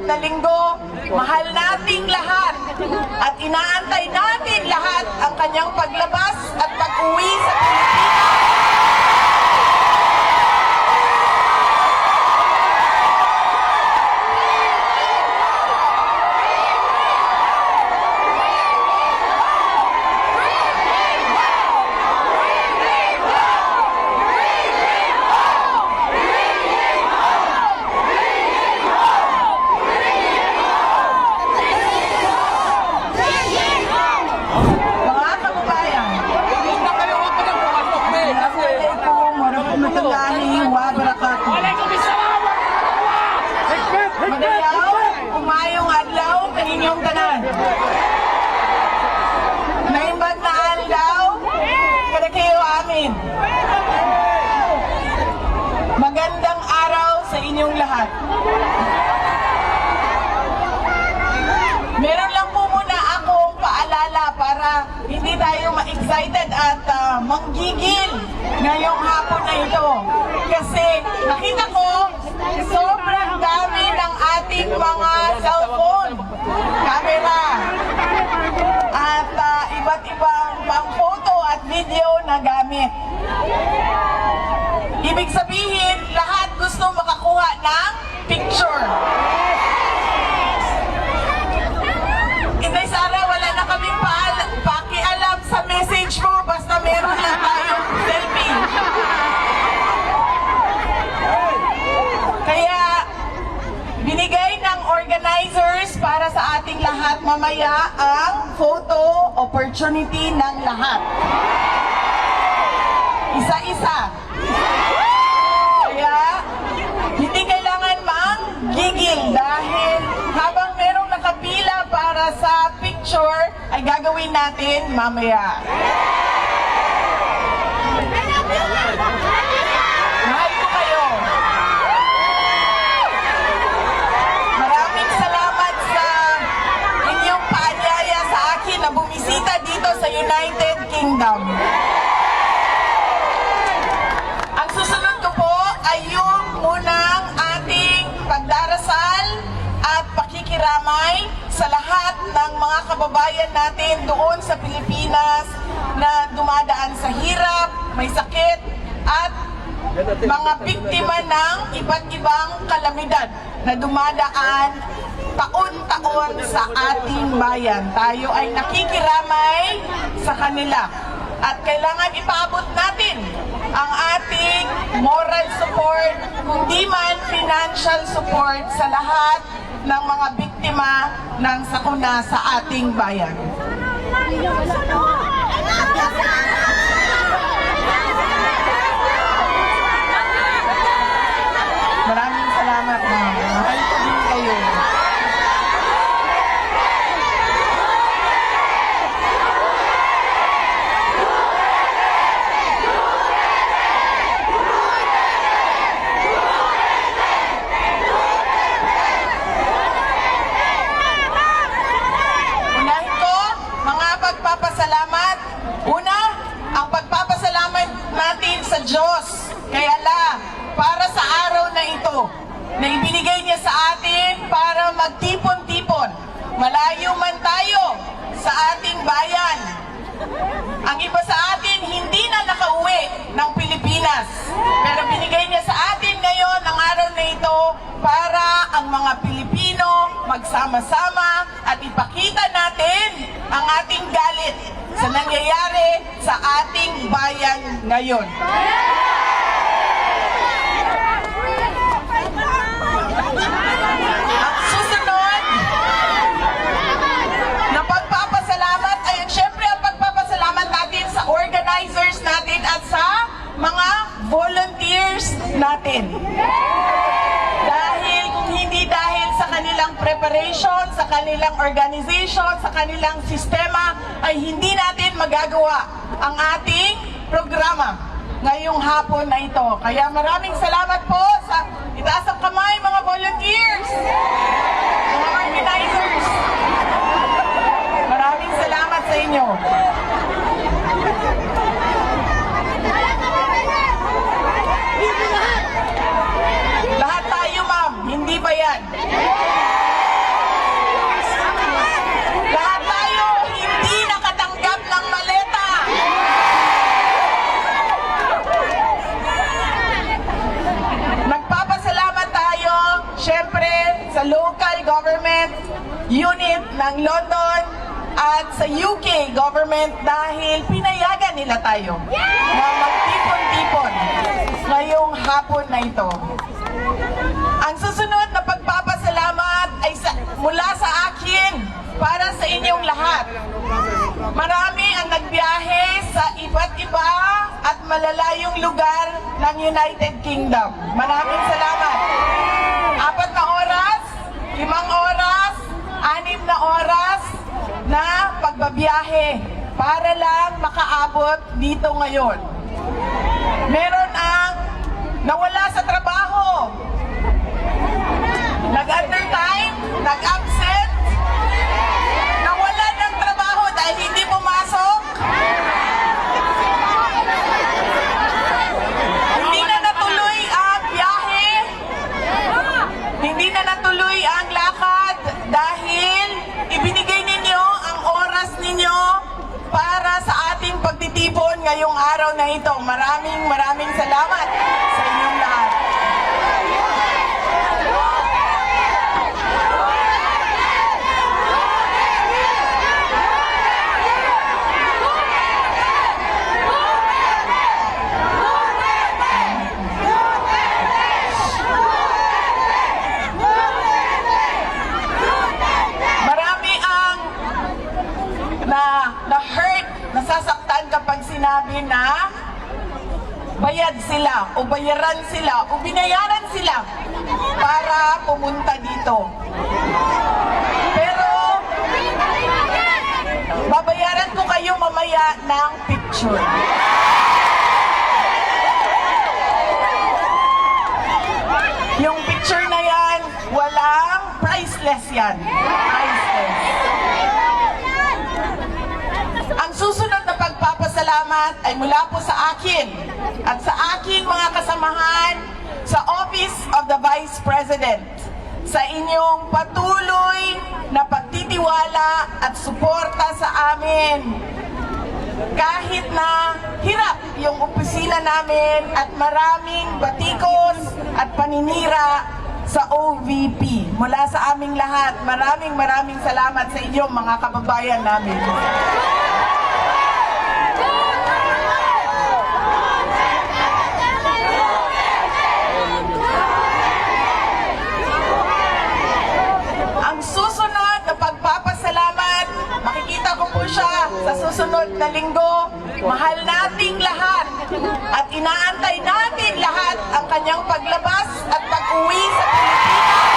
na linggo, mahal nating lahat at inaantay natin lahat ang kanyang paglabas at pag-uwi sa Pilipinas. Mga kababayan, Assalamualaikum warahmatullahi wabarakatuh. Magayaw, umayong adlaw kaninyong tanan. Naimbag na adlaw, kada kayo amin. Magandang araw sa inyong lahat. Meron lang po muna akong paalala para hindi tayo ma-excited at manggigil ngayong hapon na ito. Kasi nakita ko sobrang dami ng ating mga cellphone, camera, at iba't ibang pang photo at video na gamit. Ibig sabihin, lahat gusto makakuha ng picture. Inday Sara, wala na kaming pakialam sa message mo, basta meron lang tayong selfie. Kaya, binigay ng organizers para sa ating lahat mamaya ang photo opportunity ng lahat. Isa-isa. Kaya, hindi kailangan manggigil dahil habang merong nakapila para sa picture, ay gagawin natin mamaya. Mahal ko kayo. Maraming salamat sa inyong paanyaya sa akin na bumisita dito sa United Kingdom. Ang susunod ko po ay yung munang ating pagdarasal at pakikiramay sa lahat ng mga kababayan natin doon sa Pilipinas na dumadaan sa hirap, may sakit, at mga biktima ng iba't ibang kalamidad na dumadaan taon-taon sa ating bayan. Tayo ay nakikiramay sa kanila at kailangan ipaabot natin ang ating moral support, kundi man financial support sa lahat ng mga biktima ng sakuna sa ating bayan. Maraming salamat, ma'am. Mahal ko din kayo. Unahin ko, mga pagpapasalamat. Una, ang pagpapasalamat natin sa Diyos. Kaya para sa araw na ito, na ibinigay niya sa atin para magtipon-tipon. Malayo man tayo sa ating bayan. Ang iba sa atin hindi na nakauwi ng Pilipinas. Pero binigay niya sa atin ngayon ang araw na ito para ang mga Pilipino magsama-sama at ipakita natin ang ating galit sa nangyayari sa ating bayan ngayon. Ang susunod na pagpapasalamat ay syempre ang pagpapasalamat natin sa organizers natin at sa mga volunteers natin. Dahil kung hindi dahil sa kanilang preparation, sa kanilang organization, sa kanilang sistema, ay hindi natin magagawa ang ating programa ngayong hapon na ito. Kaya maraming salamat po sa itaas ang kamay mga volunteers, mga organizers. Maraming salamat sa inyo. Lahat tayo, ma'am, hindi ba yan? sa local government unit ng London at sa UK government dahil pinayagan nila tayo na magtipon-tipon ngayong hapon na ito. Ang susunod na pagpapasalamat ay mula sa akin para sa inyong lahat. Marami ang nagbiyahe sa iba't iba at malalayong lugar ng United Kingdom. Maraming salamat. 4 na oras, 5 oras, 6 na oras na pagbabiyahe para lang makaabot dito ngayon. Meron ang nawala sa trabaho, nag-undertime, nag-absent, nawala ng trabaho dahil hindi pumasok, hindi na natuloy ang biyahe, hindi na natuloy ang lakad dahil ibinigay ninyo ang oras ninyo para sa ating pagtitipon ngayong araw na ito. Maraming salamat sa inyong lahat. Na-hurt, nasasaktan kapag sinabi na bayad sila o bayaran sila o binayaran sila para pumunta dito. Pero babayaran ko kayo mamaya ng picture. Yung picture na yan, walang priceless yan. Priceless. Ang susunod na pagpapasalamat ay mula po sa akin at sa aking mga kasamahan sa Office of the Vice President sa inyong patuloy na pagtitiwala at suporta sa amin. Kahit na hirap yung opisina namin at maraming batikos at paninira sa OVP. Mula sa aming lahat, maraming salamat sa inyong mga kababayan namin. Makikita ko po siya sa susunod na linggo. Mahal nating lahat at inaantay natin lahat ang kanyang paglabas at pag-uwi sa Pilipinas.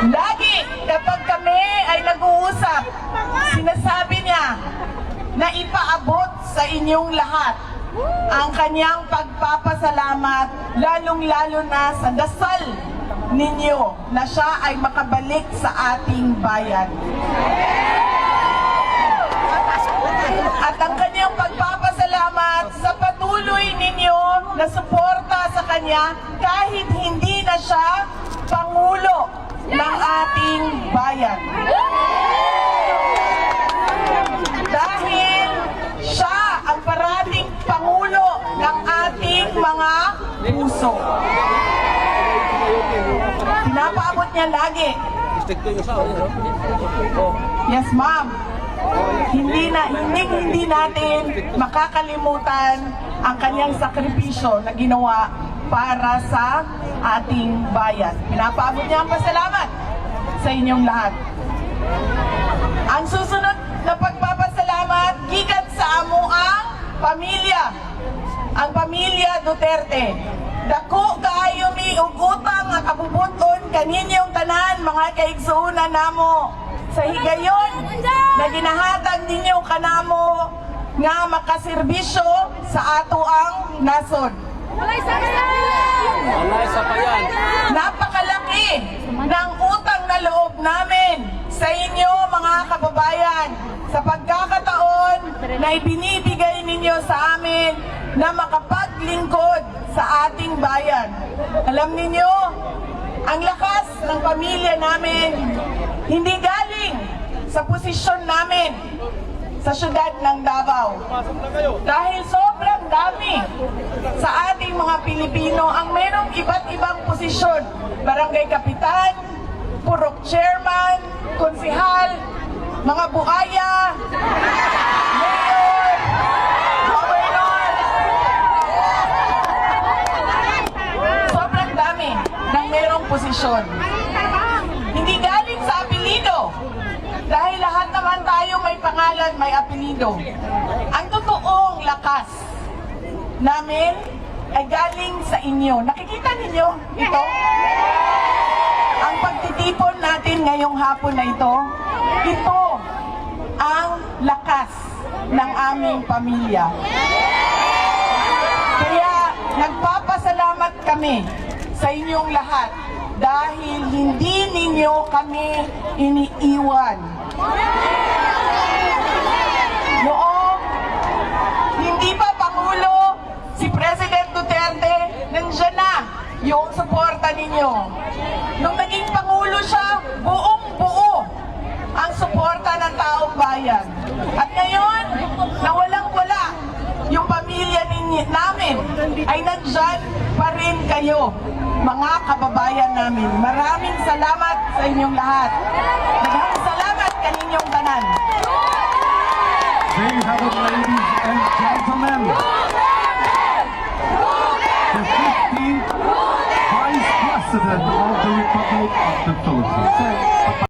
Lagi kapag kami ay nag-uusap, sinasabi niya na ipaabot sa inyong lahat ang kanyang pagpapasalamat, lalong-lalo na sa dasal ninyo na siya ay makabalik sa ating bayan. At ang kanyang pagpapasalamat sa patuloy ninyo na suporta sa kanya kahit hindi na siya Pangulo ng ating bayan. Dahil siya ang parating Pangulo ng ating mga puso. Pinapaabot niya lagi. Yes, ma'am. Hindi natin makakalimutan ang kanyang sakripisyo na ginawa para sa ating bayan. Pinapaabot niya ang pasalamat sa inyong lahat. Ang susunod na pagpapasalamat gikan sa amo ang pamilya. Ang pamilya Duterte. Dako kaayo mi og utang nga kabubuton kaninyong tanan mga kaigsuonan namo sa higayon na ginahatag ninyo kanamo nga makaserbisyo sa ato ang nasod. Walay sa pa yan. Napakalaki ng utang na loob namin sa inyo mga kababayan sa pagkakataon na ibinibigay ninyo sa amin na makapaglingkod sa ating bayan. Alam ninyo, ang lakas ng pamilya namin hindi galing sa posisyon namin sa syudad ng Davao. Dahil sobrang dami sa ating mga Pilipino ang merong iba't ibang posisyon. Barangay Kapitan, Purok Chairman, Konsihal, mga buhaya, Mayor, Governor. Sobrang dami ng merong posisyon. Hindi galing sa apelido. Dahil lahat naman tayo may pangalan, may apelido. Ang totoong lakas namin ay galing sa inyo. Nakikita ninyo ito? Ang pagtitipon natin ngayong hapon na ito, ito ang lakas ng aming pamilya. Kaya nagpapasalamat kami sa inyong lahat dahil hindi ninyo kami iniiwan. Noong hindi pa Pangulo si President Duterte, nandiyan na yung suporta ninyo. Nung naging Pangulo siya, buong-buo ang suporta ng taong bayan. At ngayon, na walang-wala yung pamilya namin, ay nandyan pa rin kayo, mga kababayan namin. Maraming salamat sa inyong lahat. Maraming salamat kaninyong tanan. There you have it, ladies and gentlemen. The 15th Vice President of the Republic of the Philippines.